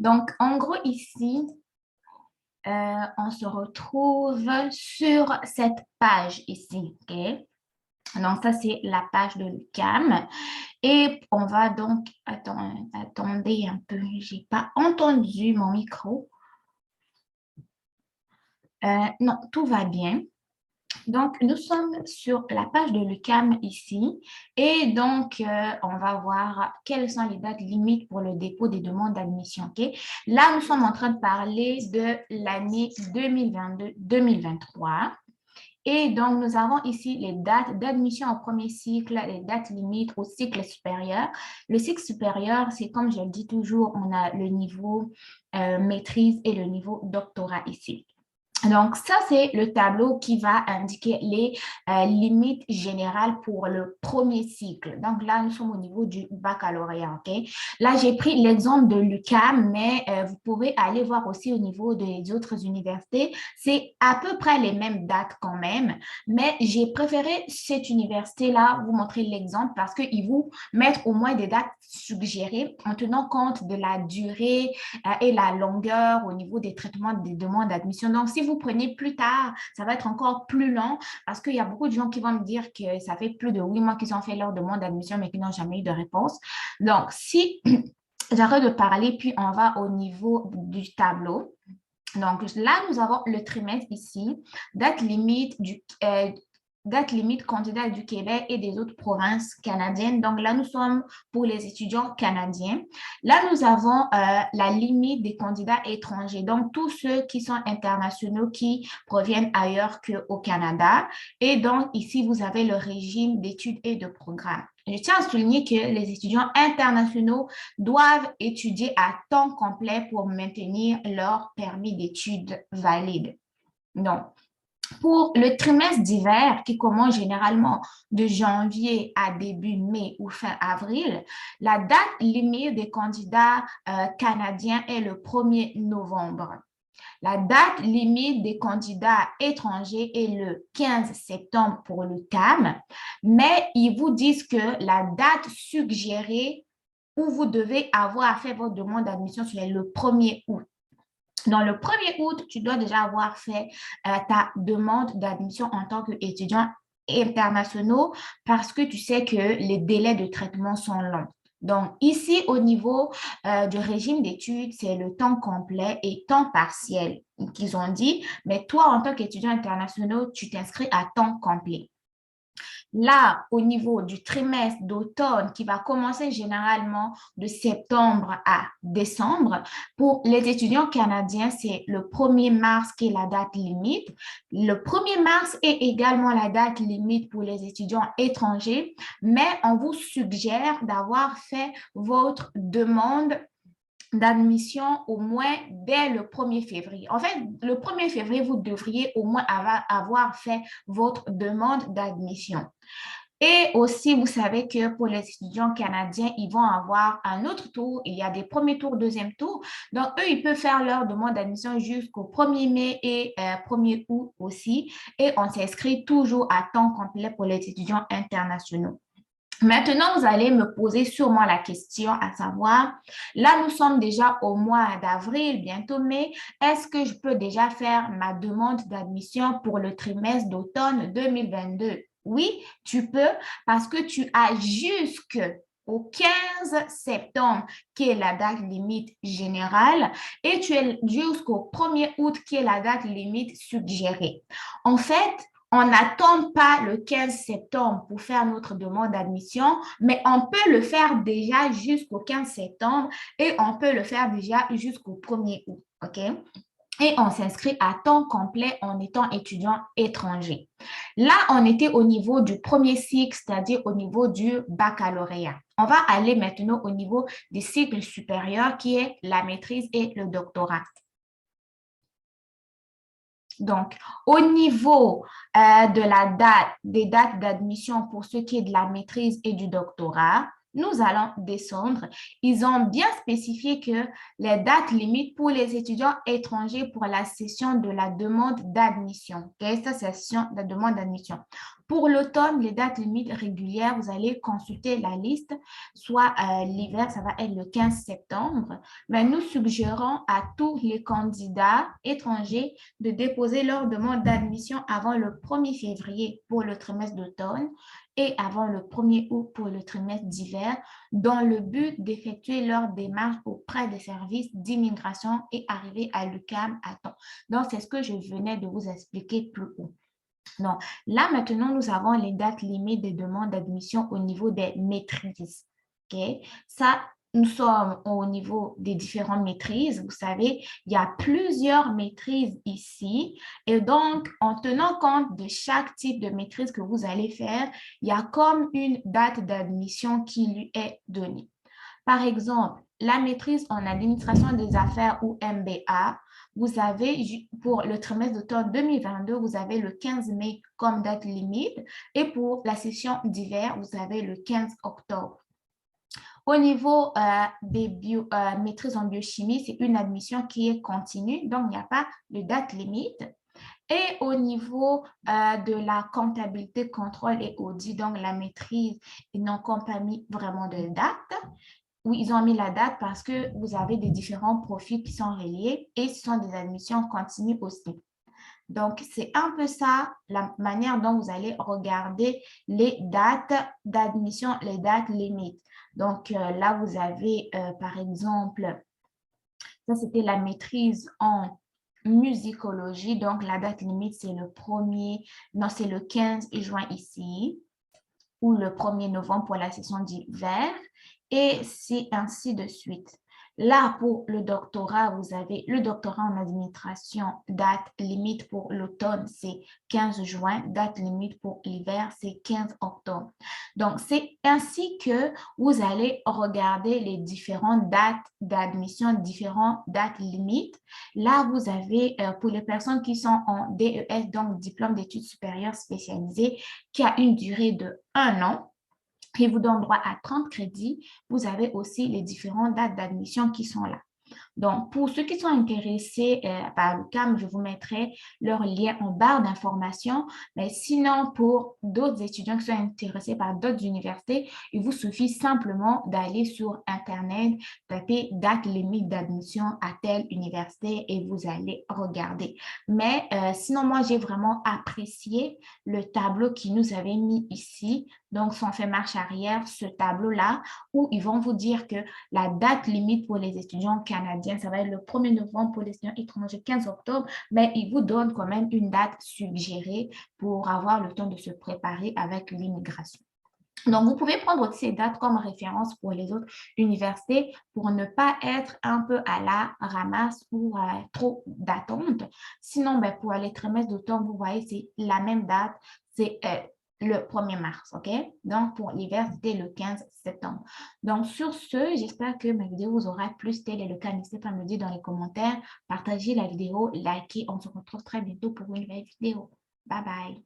Donc, en gros, ici, on se retrouve sur cette page ici, OK? Donc, ça, c'est la page de l'UQAM. Et on va donc... attendez un peu, je n'ai pas entendu mon micro. Non, tout va bien. Donc, nous sommes sur la page de l'UQAM ici. Et donc, on va voir quelles sont les dates limites pour le dépôt des demandes d'admission. OK? Là, nous sommes en train de parler de l'année 2022-2023. Et donc, nous avons ici les dates d'admission au premier cycle, les dates limites au cycle supérieur. Le cycle supérieur, c'est comme je le dis toujours, on a le niveau maîtrise et le niveau doctorat ici. Donc, ça, c'est le tableau qui va indiquer les limites générales pour le premier cycle. Donc, là, nous sommes au niveau du baccalauréat, OK? Là, j'ai pris l'exemple de l'UQAM, mais vous pouvez aller voir aussi au niveau des autres universités. C'est à peu près les mêmes dates quand même, mais j'ai préféré cette université-là vous montrer l'exemple parce qu'ils vous mettent au moins des dates suggérées en tenant compte de la durée et la longueur au niveau des traitements des demandes d'admission. Donc, si vous prenez plus tard, ça va être encore plus long parce qu'il y a beaucoup de gens qui vont me dire que ça fait plus de 8 mois qu'ils ont fait leur demande d'admission mais qu'ils n'ont jamais eu de réponse. Donc, si j'arrête de parler, puis on va au niveau du tableau. Donc, là, nous avons le trimestre ici, date limite candidat du Québec et des autres provinces canadiennes. Donc là, nous sommes pour les étudiants canadiens. Là, nous avons la limite des candidats étrangers, donc tous ceux qui sont internationaux, qui proviennent ailleurs qu'au Canada. Et donc, ici, vous avez le régime d'études et de programmes. Je tiens à souligner que les étudiants internationaux doivent étudier à temps complet pour maintenir leur permis d'études valide. Donc, pour le trimestre d'hiver, qui commence généralement de janvier à début mai ou fin avril, la date limite des candidats canadiens est le 1er novembre. La date limite des candidats étrangers est le 15 septembre pour le CAM, mais ils vous disent que la date suggérée où vous devez avoir fait votre demande d'admission, c'est le 1er août. Dans le 1er août, tu dois déjà avoir fait ta demande d'admission en tant qu'étudiant international parce que tu sais que les délais de traitement sont longs. Donc, ici, au niveau du régime d'études, c'est le temps complet et temps partiel qu'ils ont dit, mais toi, en tant qu'étudiant international, tu t'inscris à temps complet. Là, au niveau du trimestre d'automne, qui va commencer généralement de septembre à décembre, pour les étudiants canadiens, c'est le 1er mars qui est la date limite. Le 1er mars est également la date limite pour les étudiants étrangers, mais on vous suggère d'avoir fait votre demande d'admission au moins dès le 1er février. En fait, le 1er février, vous devriez au moins avoir fait votre demande d'admission. Et aussi, vous savez que pour les étudiants canadiens, ils vont avoir un autre tour. Il y a des premiers tours, deuxième tour. Donc, eux, ils peuvent faire leur demande d'admission jusqu'au 1er mai et 1er août aussi. Et on s'inscrit toujours à temps complet pour les étudiants internationaux. Maintenant, vous allez me poser sûrement la question à savoir, là, nous sommes déjà au mois d'avril, bientôt mai, est-ce que je peux déjà faire ma demande d'admission pour le trimestre d'automne 2022? Oui, tu peux parce que tu as jusqu'au 15 septembre, qui est la date limite générale, et tu es jusqu'au 1er août, qui est la date limite suggérée. En fait, on n'attend pas le 15 septembre pour faire notre demande d'admission, mais on peut le faire déjà jusqu'au 15 septembre et on peut le faire déjà jusqu'au 1er août, OK? Et on s'inscrit à temps complet en étant étudiant étranger. Là, on était au niveau du premier cycle, c'est-à-dire au niveau du baccalauréat. On va aller maintenant au niveau des cycles supérieurs qui est la maîtrise et le doctorat. Donc, au niveau des dates d'admission pour ce qui est de la maîtrise et du doctorat, nous allons descendre. Ils ont bien spécifié que les dates limites pour les étudiants étrangers pour la session de la demande d'admission. Quelle est cette session de la demande d'admission? Pour l'automne, les dates limites régulières, vous allez consulter la liste, soit l'hiver, ça va être le 15 septembre, mais nous suggérons à tous les candidats étrangers de déposer leur demande d'admission avant le 1er février pour le trimestre d'automne et avant le 1er août pour le trimestre d'hiver, dans le but d'effectuer leur démarche auprès des services d'immigration et arriver à l'UQAM à temps. Donc, c'est ce que je venais de vous expliquer plus haut. Donc, là, maintenant, nous avons les dates limites des demandes d'admission au niveau des maîtrises. OK? Ça, nous sommes au niveau des différentes maîtrises. Vous savez, il y a plusieurs maîtrises ici. Et donc, en tenant compte de chaque type de maîtrise que vous allez faire, il y a comme une date d'admission qui lui est donnée. Par exemple, la maîtrise en administration des affaires ou MBA, vous avez, pour le trimestre d'automne 2022, vous avez le 15 mai comme date limite et pour la session d'hiver, vous avez le 15 octobre. Au niveau des maîtrises en biochimie, c'est une admission qui est continue, donc il n'y a pas de date limite. Et au niveau de la comptabilité, contrôle et audit, donc la maîtrise, ils n'ont pas mis vraiment de date. Oui, ils ont mis la date parce que vous avez des différents profils qui sont reliés et ce sont des admissions continues aussi. Donc, c'est un peu ça, la manière dont vous allez regarder les dates d'admission, les dates limites. Donc, là, vous avez, par exemple, ça, c'était la maîtrise en musicologie. Donc, la date limite, c'est le 1er, non, c'est le 15 juin ici, ou le 1er novembre pour la session d'hiver, et c'est ainsi de suite. Là, pour le doctorat, vous avez le doctorat en administration, date limite pour l'automne, c'est 15 juin, date limite pour l'hiver, c'est 15 octobre. Donc, c'est ainsi que vous allez regarder les différentes dates d'admission, différentes dates limites. Là, vous avez, pour les personnes qui sont en DES, donc diplôme d'études supérieures spécialisées, qui a une durée de 1 an, qui vous donne droit à 30 crédits, vous avez aussi les différentes dates d'admission qui sont là. Donc, pour ceux qui sont intéressés par l'UQAM, je vous mettrai leur lien en barre d'informations. Mais sinon, pour d'autres étudiants qui sont intéressés par d'autres universités, il vous suffit simplement d'aller sur Internet, taper date limite d'admission à telle université et vous allez regarder. Mais sinon, moi, j'ai vraiment apprécié le tableau qui nous avait mis ici. Donc, si on fait marche arrière, ce tableau-là, où ils vont vous dire que la date limite pour les étudiants canadiens, ça va être le 1er novembre pour les étudiants étrangers, 15 octobre, mais ils vous donnent quand même une date suggérée pour avoir le temps de se préparer avec l'immigration. Donc, vous pouvez prendre ces dates comme référence pour les autres universités pour ne pas être un peu à la ramasse ou trop d'attente. Sinon, ben, pour les trimestres d'automne, vous voyez, c'est la même date, c'est le 1er mars, OK? Donc, pour l'hiver, c'était le 15 septembre. Donc, sur ce, j'espère que ma vidéo vous aura plu. Tel est le cas, n'hésitez pas à me le dire dans les commentaires. Partagez la vidéo, likez. On se retrouve très bientôt pour une nouvelle vidéo. Bye bye.